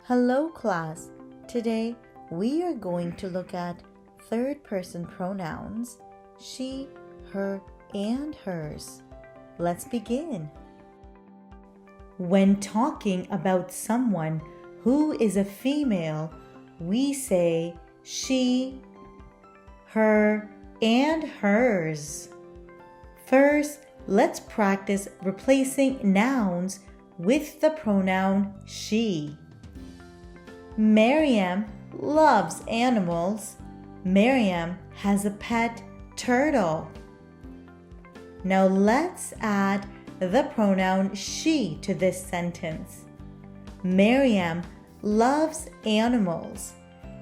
Hello class! Today we are going to look at third person pronouns, she, her, and hers. Let's begin. When talking about someone who is a female, we say she, her, and hers. First, let's practice replacing nouns with the pronoun she. Mariyam loves animals. Mariyam has a pet turtle. Now let's add the pronoun she to this sentence. Mariyam loves animals.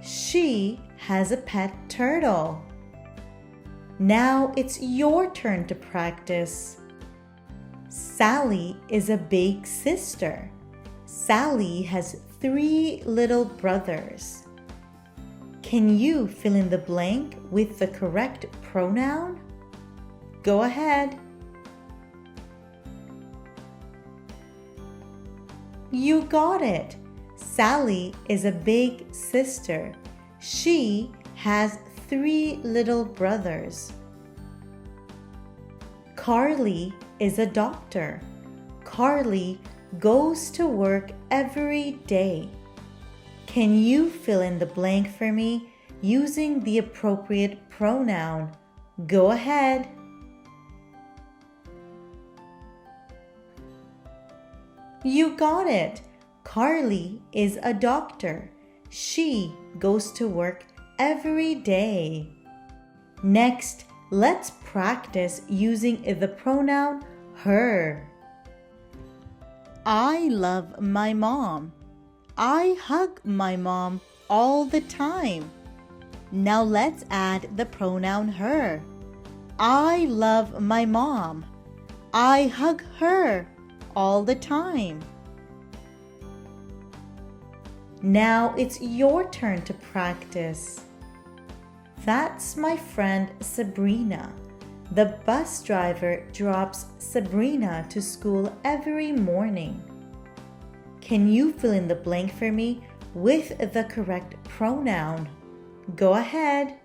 She has a pet turtle. Now it's your turn to practice. Sally is a big sister. Sally has 3 little brothers. Can you fill in the blank with the correct pronoun? Go ahead. You got it. Sally is a big sister. She has 3 little brothers. Carly is a doctor. Carly goes to work every day. Can you fill in the blank for me using the appropriate pronoun? Go ahead. You got it. Carly is a doctor. She goes to work every day. Next, let's practice using the pronoun her. I love my mom. I hug my mom all the time. Now let's add the pronoun her. I love my mom. I hug her all the time. Now it's your turn to practice. That's my friend Sabrina. The bus driver drops Sabrina to school every morning. Can you fill in the blank for me with the correct pronoun? Go ahead.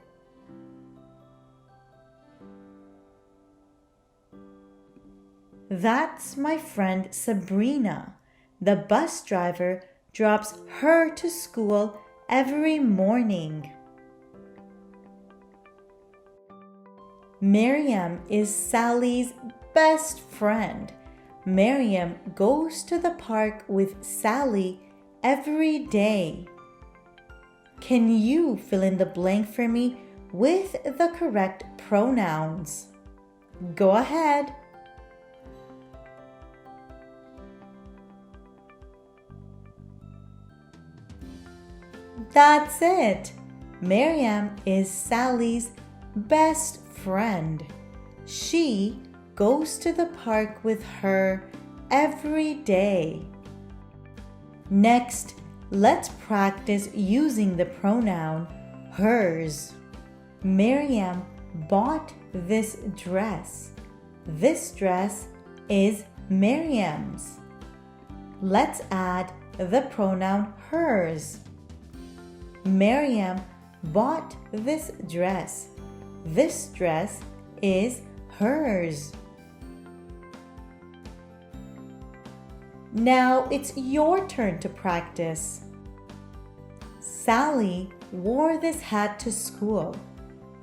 That's my friend Sabrina. The bus driver drops her to school every morning. Mariyam is Sally's best friend. Mariyam goes to the park with Sally every day. Can you fill in the blank for me with the correct pronouns? Go ahead. That's it. Mariyam is Sally's best friend. She goes to the park with her every day. Next, let's practice using the pronoun hers. Mariyam bought this dress. This dress is Mariyam's. Let's add the pronoun hers. Mariyam bought this dress. This dress is hers. Now it's your turn to practice. Sally wore this hat to school.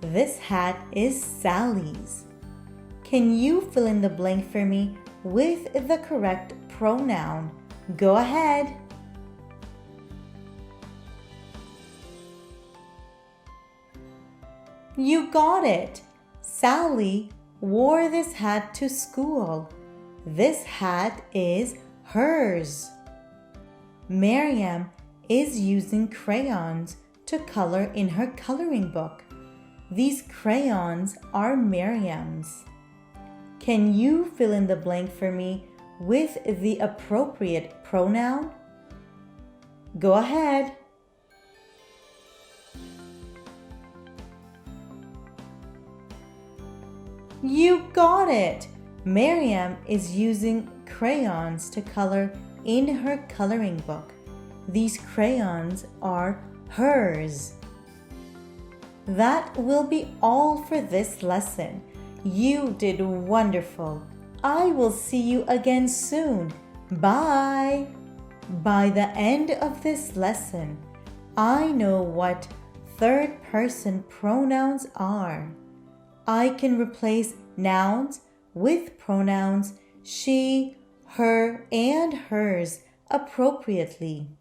This hat is Sally's. Can you fill in the blank for me with the correct pronoun? Go ahead. You got it. Sally wore this hat to school. This hat is hers. Mariyam is using crayons to color in her coloring book. These crayons are Mariyam's. Can you fill in the blank for me with the appropriate pronoun? Go ahead. You got it! Mariyam is using crayons to color in her coloring book. These crayons are hers. That will be all for this lesson. You did wonderful. I will see you again soon. Bye. By the end of this lesson, I know what third-person pronouns are. I can replace nouns with pronouns she, her, and hers appropriately.